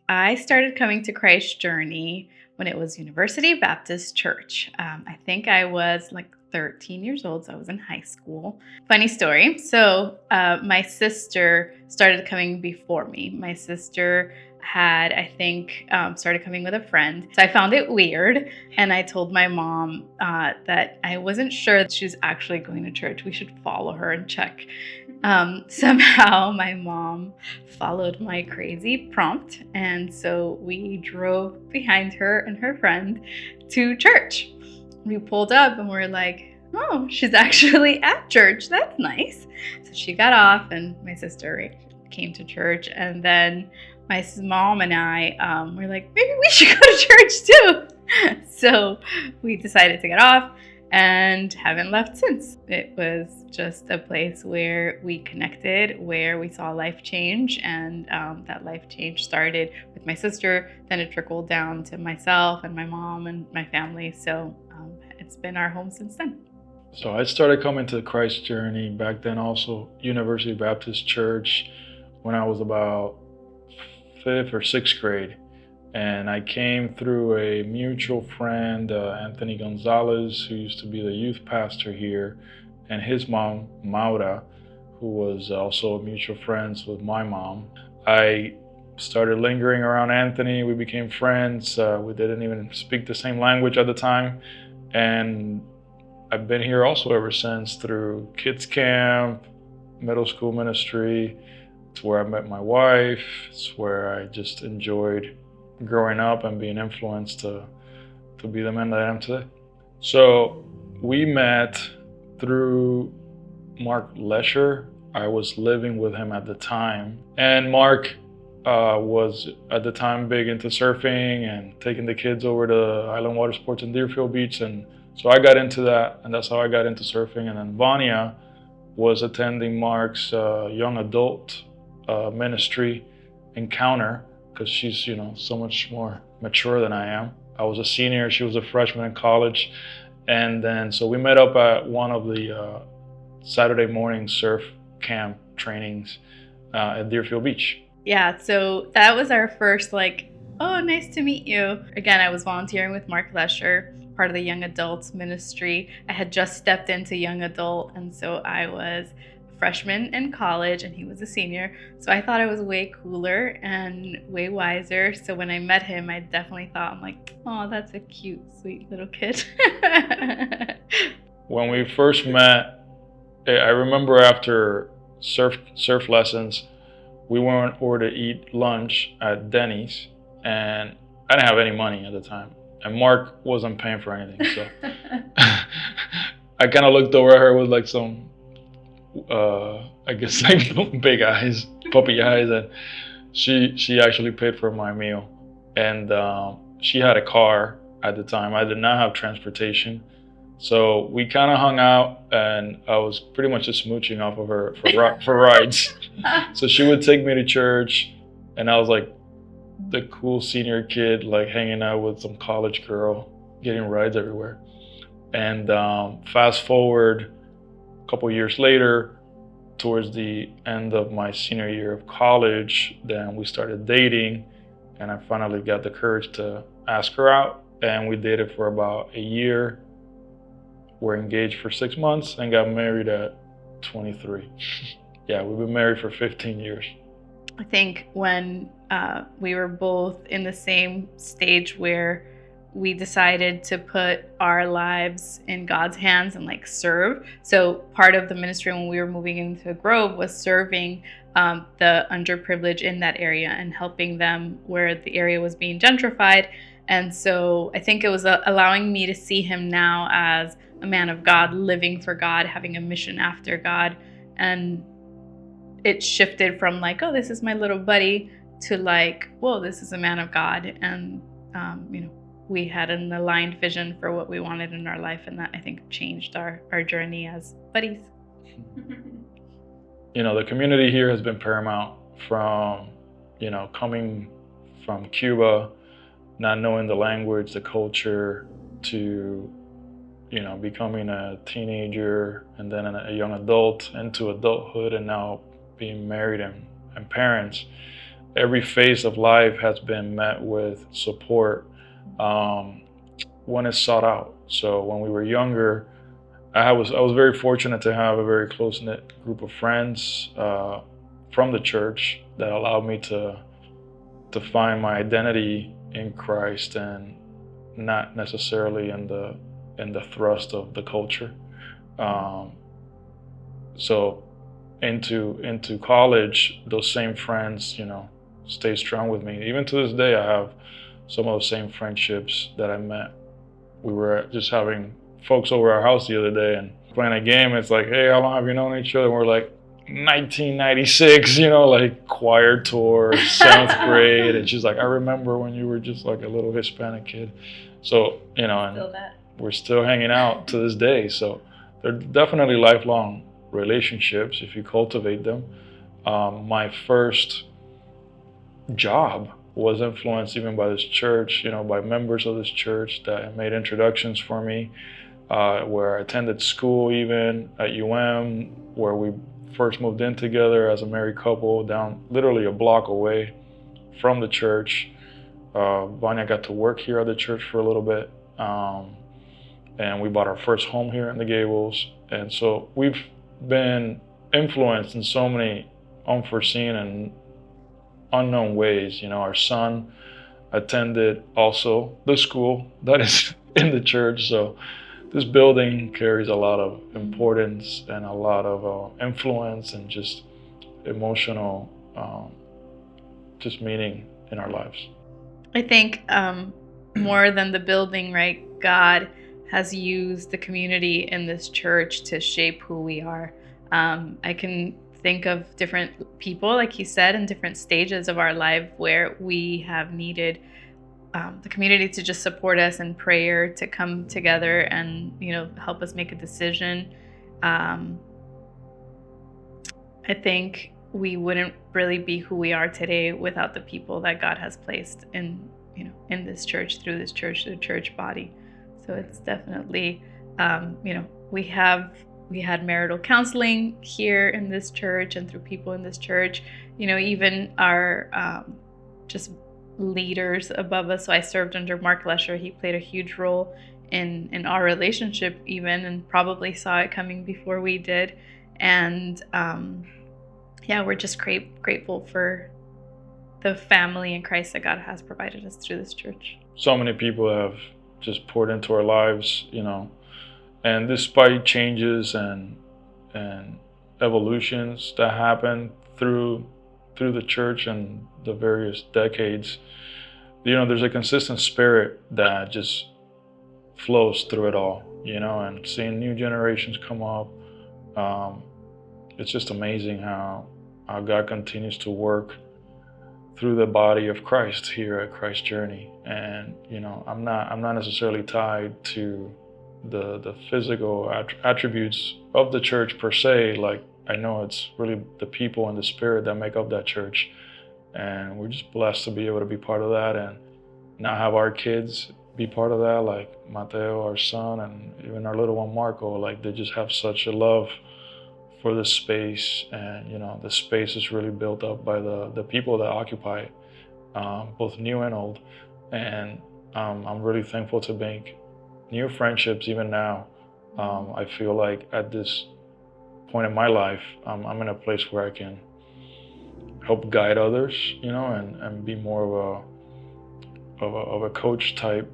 I started coming to Christ Journey when it was University Baptist Church. I think I was like 13 years old, so I was in high school. Funny story. So my sister started coming before me. My sister had, I think, started coming with a friend. So I found it weird. And I told my mom that I wasn't sure that she was actually going to church. We should follow her and check. Somehow my mom followed my crazy prompt. And so we drove behind her and her friend to church. We pulled up and we're like, oh, she's actually at church. That's nice. So she got off and my sister came to church. And then my mom and I were like, maybe we should go to church too. So we decided to get off and haven't left since. It was just a place where we connected, where we saw life change, and that life change started with my sister, then it trickled down to myself and my mom and my family. So it's been our home since then. So I started coming to Christ Journey back then, also University Baptist Church, when I was about 5th or 6th grade. And I came through a mutual friend, Anthony Gonzalez, who used to be the youth pastor here, and his mom, Maura, who was also mutual friends with my mom. I started lingering around Anthony. We became friends. We didn't even speak the same language at the time. And I've been here also ever since, through kids camp, middle school ministry. It's where I met my wife. It's where I just enjoyed growing up and being influenced to be the man that I am today. So we met through Mark Lesher. I was living with him at the time. And Mark was at the time big into surfing and taking the kids over to Island Water Sports in Deerfield Beach. And so I got into that, and that's how I got into surfing. And then Vannia was attending Mark's young adult ministry encounter, because she's, so much more mature than I am. I was a senior, she was a freshman in college. And then, so we met up at one of the Saturday morning surf camp trainings at Deerfield Beach. Yeah, so that was our first oh, nice to meet you. Again, I was volunteering with Mark Lesher, part of the young adults ministry. I had just stepped into young adult, and so I was freshman in college and he was a senior. So I thought I was way cooler and way wiser. So when I met him, I definitely thought, I'm like, oh, that's a cute, sweet little kid. When we first met, I remember after surf lessons, we went over to eat lunch at Denny's, and I didn't have any money at the time. And Mark wasn't paying for anything. So I kind of looked over at her with like some I guess like big eyes, puppy eyes, and she actually paid for my meal. And she had a car at the time. I did not have transportation, so we kind of hung out, and I was pretty much just smooching off of her for rides. So she would take me to church, and I was like the cool senior kid, like hanging out with some college girl, getting rides everywhere. And fast forward a couple years later, towards the end of my senior year of college, then we started dating, and I finally got the courage to ask her out, and we dated for about a year. We're engaged for 6 months and got married at 23. Yeah, we've been married for 15 years. I think when we were both in the same stage where we decided to put our lives in God's hands and serve. So part of the ministry when we were moving into Grove was serving the underprivileged in that area and helping them where the area was being gentrified. And so I think it was allowing me to see him now as a man of God, living for God, having a mission after God. And it shifted from oh, this is my little buddy, to whoa, this is a man of God. And, we had an aligned vision for what we wanted in our life, and that I think changed our journey as buddies. The community here has been paramount from, coming from Cuba, not knowing the language, the culture, to, becoming a teenager and then a young adult into adulthood, and now being married and parents. every phase of life has been met with support when it's sought out. So when we were younger, I was very fortunate to have a very close knit group of friends from the church that allowed me to find my identity in Christ and not necessarily in the thrust of the culture. Um, so into college, those same friends, stay strong with me. Even to this day, I have some of those same friendships that I met. We were just having folks over our house the other day and playing a game. It's like, hey, how long have you known each other? And we're like, 1996, like choir tour, seventh grade. And she's like, I remember when you were just like a little Hispanic kid. So, and we're still hanging out to this day. So they're definitely lifelong relationships if you cultivate them. My first job was influenced even by this church, by members of this church that made introductions for me, where I attended school even at UM, where we first moved in together as a married couple down literally a block away from the church. Vannia got to work here at the church for a little bit, and we bought our first home here in the Gables. And so we've been influenced in so many unforeseen and unknown ways. Our son attended also the school that is in the church. So this building carries a lot of importance and a lot of influence and just emotional just meaning in our lives. I think more than the building, right? God has used the community in this church to shape who we are. I can think of different people, like he said, in different stages of our life where we have needed the community to just support us in prayer, to come together and help us make a decision. I think we wouldn't really be who we are today without the people that God has placed in this church, through this church, the church body. So it's definitely, we had marital counseling here in this church and through people in this church. Even our just leaders above us. So I served under Mark Lesher. He played a huge role in our relationship even, and probably saw it coming before we did. And we're just grateful for the family in Christ that God has provided us through this church. So many people have just poured into our lives, and despite changes and evolutions that happen through the church and the various decades, there's a consistent spirit that just flows through it all, and seeing new generations come up, it's just amazing how God continues to work through the body of Christ here at Christ Journey. And I'm not necessarily tied to the physical attributes of the church per se. Like, I know it's really the people and the spirit that make up that church, and we're just blessed to be able to be part of that, and now have our kids be part of that, like Mateo, our son, and even our little one Marco. Like, they just have such a love for the space, and the space is really built up by the people that occupy it, both new and old. And I'm really thankful to make new friendships even now. I feel like at this point in my life, I'm in a place where I can help guide others, and be more of a coach type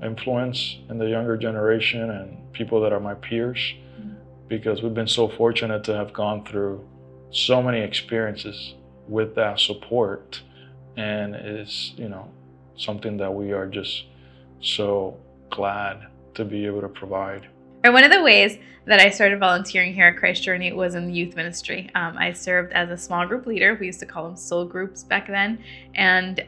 influence in the younger generation and people that are my peers, because we've been so fortunate to have gone through so many experiences with that support, and it's something that we are just so glad to be able to provide. And one of the ways that I started volunteering here at Christ Journey was in the youth ministry. I served as a small group leader. We used to call them soul groups back then. And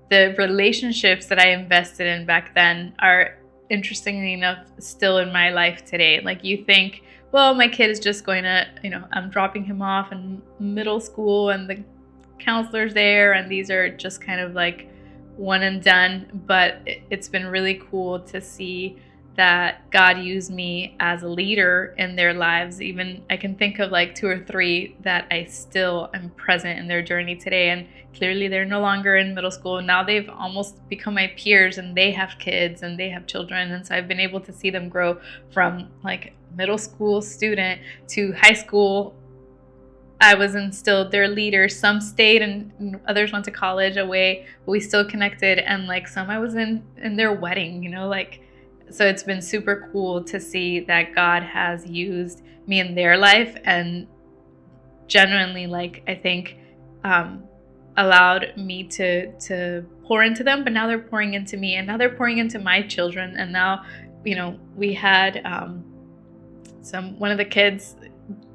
the relationships that I invested in back then are, interestingly enough, still in my life today. Like, you think, well, my kid is just going to, I'm dropping him off in middle school and the counselor's there, and these are just kind of like one and done. But it's been really cool to see that God used me as a leader in their lives. Even I can think of like 2 or 3 that I still am present in their journey today. And clearly they're no longer in middle school. Now they've almost become my peers, and they have kids and they have children. And so I've been able to see them grow from like middle school student to high school. I was instilled their leaders. Some stayed and others went to college away, but we still connected. And like some I was in their wedding, like, so it's been super cool to see that God has used me in their life and genuinely, like, I think allowed me to pour into them, but now they're pouring into me, and now they're pouring into my children. And now, we had one of the kids,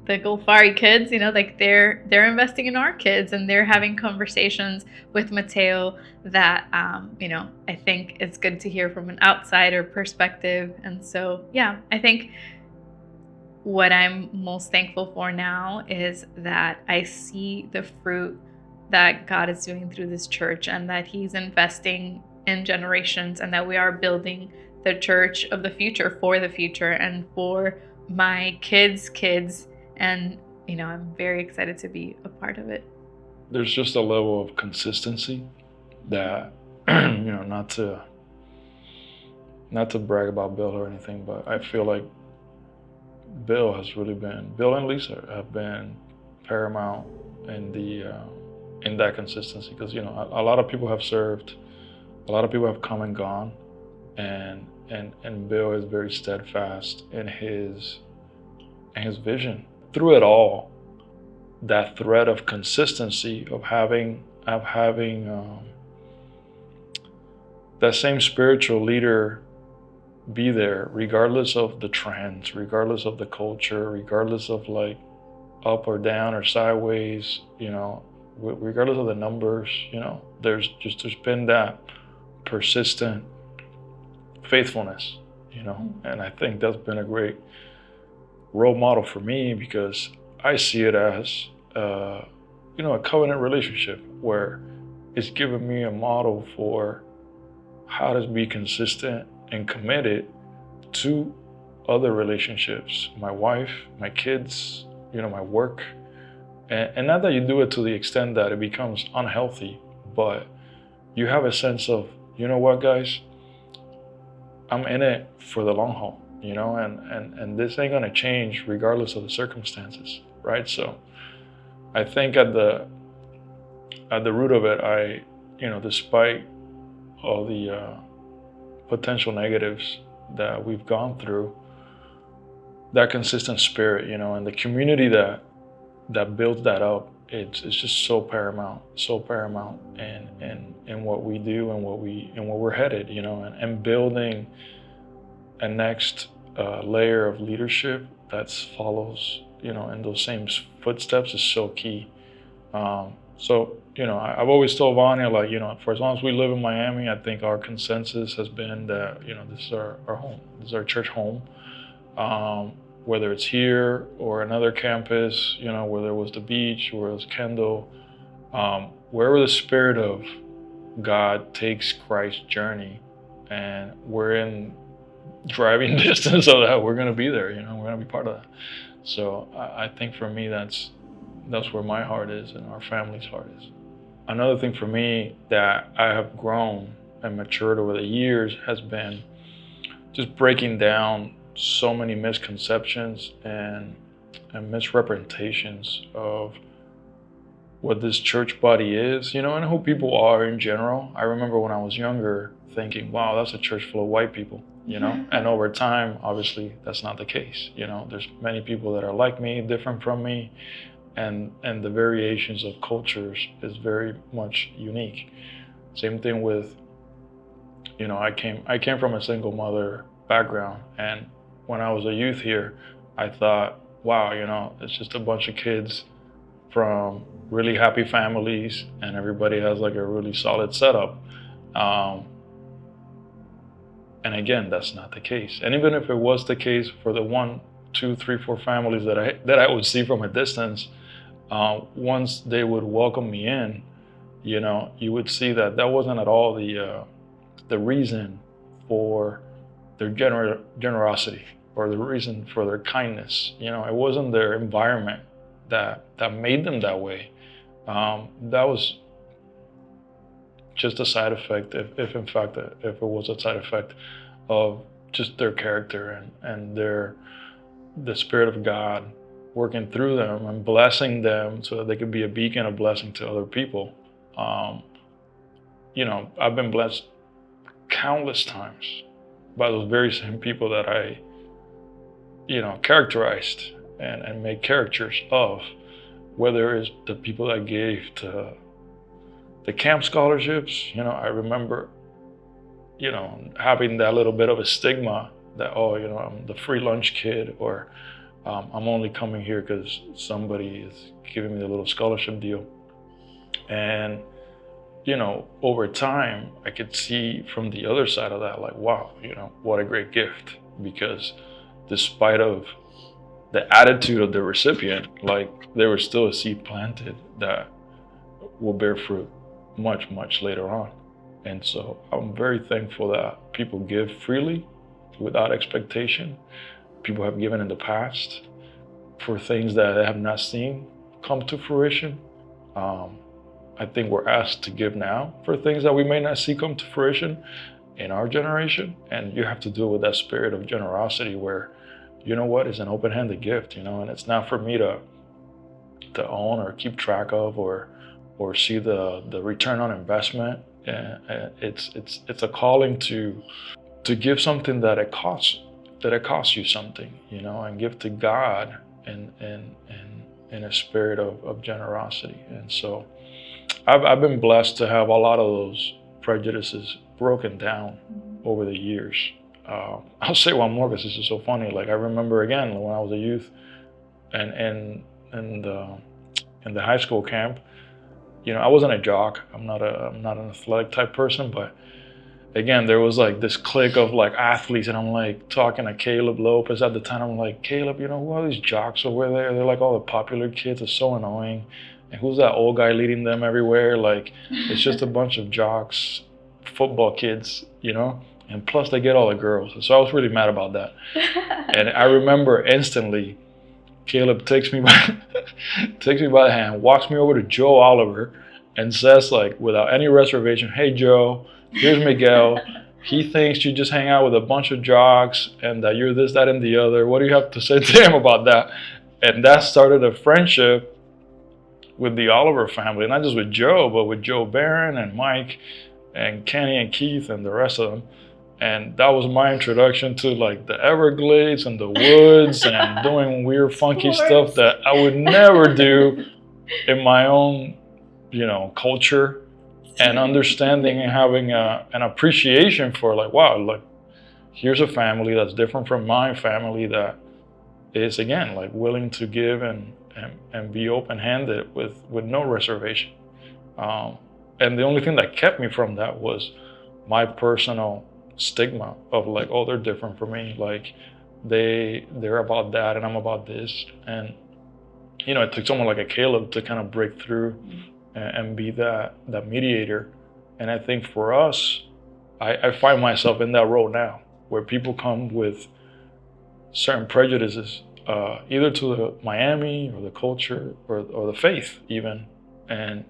the Golfari kids, like they're investing in our kids, and they're having conversations with Mateo that, I think it's good to hear from an outsider perspective. And so, yeah, I think what I'm most thankful for now is that I see the fruit that God is doing through this church, and that He's investing in generations, and that we are building the church of the future for the future and for my kids' kids. And, I'm very excited to be a part of it. There's just a level of consistency that, not to brag about Bill or anything, but I feel like Bill and Lisa have been paramount in that consistency. Because, a lot of people have served, a lot of people have come and gone, and Bill is very steadfast in his vision. Through it all, that thread of consistency of having that same spiritual leader be there, regardless of the trends, regardless of the culture, regardless of like up or down or sideways, regardless of the numbers, there's been that persistent faithfulness, and I think that's been a great role model for me, because I see it as a covenant relationship where it's given me a model for how to be consistent and committed to other relationships, my wife, my kids, my work, and not that you do it to the extent that it becomes unhealthy, but you have a sense of, what, guys, I'm in it for the long haul. And this ain't gonna change regardless of the circumstances, right? So I think at the root of it, despite all the potential negatives that we've gone through, that consistent spirit, and the community that builds that up, it's just so paramount in what we do and where we're headed, and building a next layer of leadership that follows, in those same footsteps is so key. So, I've always told Vannia, like, for as long as we live in Miami, I think our consensus has been that, this is our home. This is our church home. Whether it's here or another campus, whether it was the beach or it was Kendall, wherever the Spirit of God takes Christ's journey, and we're in driving distance of that, we're going to be there, we're going to be part of that. So I think for me, that's where my heart is and our family's heart is. Another thing for me that I have grown and matured over the years has been just breaking down so many misconceptions and misrepresentations of what this church body is, and who people are in general. I remember when I was younger thinking, wow, that's a church full of white people, and over time, obviously, that's not the case. There's many people that are like me, different from me, and the variations of cultures is very much unique. Same thing with, I came from a single mother background, and when I was a youth here, I thought, wow, it's just a bunch of kids from really happy families, and everybody has like a really solid setup. And again, that's not the case. And even if it was the case for the 1, 2, 3, 4 families that I would see from a distance, once they would welcome me in, you would see that wasn't at all the reason for their generosity or the reason for their kindness. You know, it wasn't their environment that made them that way. That was just a side effect, if in fact if it was a side effect of just their character and the Spirit of God working through them and blessing them so that they could be a beacon of blessing to other people. You know, I've been blessed countless times by those very same people that I, you know, characterized and made caricatures of, whether it's the people that gave to the camp scholarships. You know, I remember, you know, having that little bit of a stigma that, oh, you know, I'm the free lunch kid, or I'm only coming here because somebody is giving me a little scholarship deal. And, you know, over time, I could see from the other side of that, like, wow, you know, what a great gift. Because despite of the attitude of the recipient, like, there was still a seed planted that will bear fruit much, much later on. And so I'm very thankful that people give freely without expectation. People have given in the past for things that they have not seen come to fruition. I think we're asked to give now for things that we may not see come to fruition in our generation. And you have to do it with that spirit of generosity where, you know what, it's an open-handed gift, you know, and it's not for me to own or keep track of or see the return on investment. It's a calling to give something that it costs you something, you know, and give to God in a spirit of generosity. And so I've been blessed to have a lot of those prejudices broken down over the years. I'll say one more because this is so funny. Like, I remember again when I was a youth and in the high school camp, you know, I wasn't a jock. I'm not an athletic type person, but again, there was like this clique of like athletes, and I'm like talking to Caleb Lopez at the time. I'm like, Caleb, you know, who are these jocks over there? They're like all the popular kids. It's so annoying. And who's that old guy leading them everywhere? Like, it's just a bunch of jocks, football kids, you know? And plus they get all the girls. So I was really mad about that. And I remember instantly, Caleb takes me by the hand, walks me over to Joe Oliver, and says, like, without any reservation, hey, Joe, here's Miguel. He thinks you just hang out with a bunch of jocks and that you're this, that, and the other. What do you have to say to him about that? And that started a friendship with the Oliver family, not just with Joe, but with Joe Barron and Mike and Kenny and Keith and the rest of them. And that was my introduction to like the Everglades and the woods and doing weird, funky stuff that I would never do in my own, you know, culture. And understanding and having an appreciation for, like, wow, like, here's a family that's different from my family that is, again, like, willing to give and be open-handed with no reservation. And the only thing that kept me from that was my personal stigma of like, oh, they're different from me. Like, they're about that and I'm about this. And, you know, it took someone like a Caleb to kind of break through and be that mediator. And I think for us, I find myself in that role now, where people come with certain prejudices, either to the Miami or the culture or the faith even. And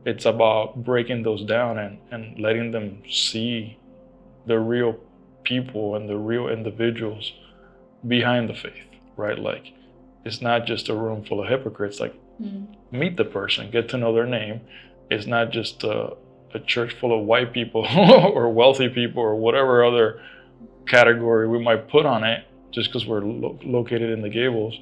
it's about breaking those down and letting them see the real people and the real individuals behind the faith, right? Like, it's not just a room full of hypocrites. Like, meet the person, get to know their name. It's not just a church full of white people or wealthy people or whatever other category we might put on it just because we're located in the Gables.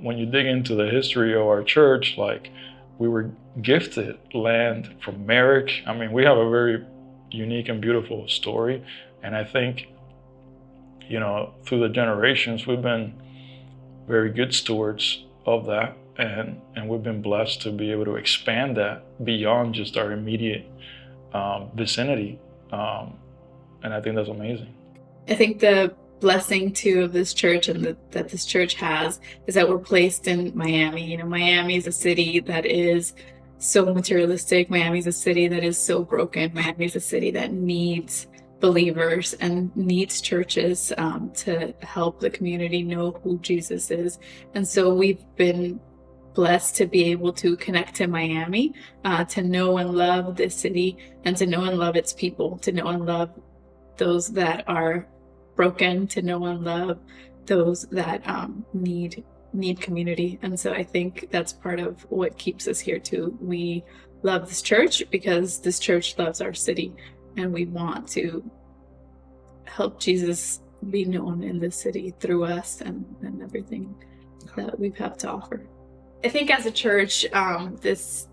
When you dig into the history of our church, like, we were gifted land from Merrick. I mean, we have a very unique and beautiful story. And I think, you know, through the generations, we've been very good stewards of that. And we've been blessed to be able to expand that beyond just our immediate vicinity. And I think that's amazing. I think the blessing too of this church and that this church has is that we're placed in Miami. You know, Miami is a city that is so materialistic. Miami is a city that is so broken. Miami is a city that needs believers and needs churches to help the community know who Jesus is. And so we've been blessed to be able to connect to Miami, to know and love this city, and to know and love its people, to know and love those that are broken, to know and love those that need community. And so I think that's part of what keeps us here too. We love this church because this church loves our city, and we want to help Jesus be known in this city through us and everything that we have to offer. I think as a church, this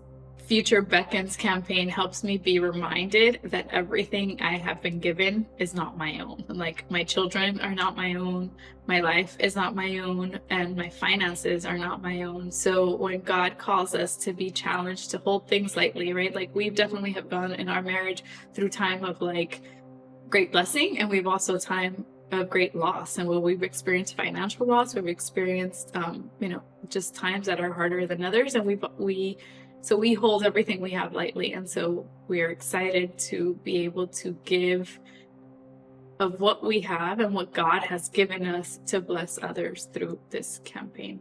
Future Beckons campaign helps me be reminded that everything I have been given is not my own. Like, my children are not my own, my life is not my own, and my finances are not my own. So when God calls us to be challenged to hold things lightly, right? Like, we definitely have gone in our marriage through time of like great blessing, and we've also time of great loss. And when we've experienced financial loss, we've experienced just times that are harder than others, and we hold everything we have lightly. And so we're excited to be able to give of what we have and what God has given us to bless others through this campaign.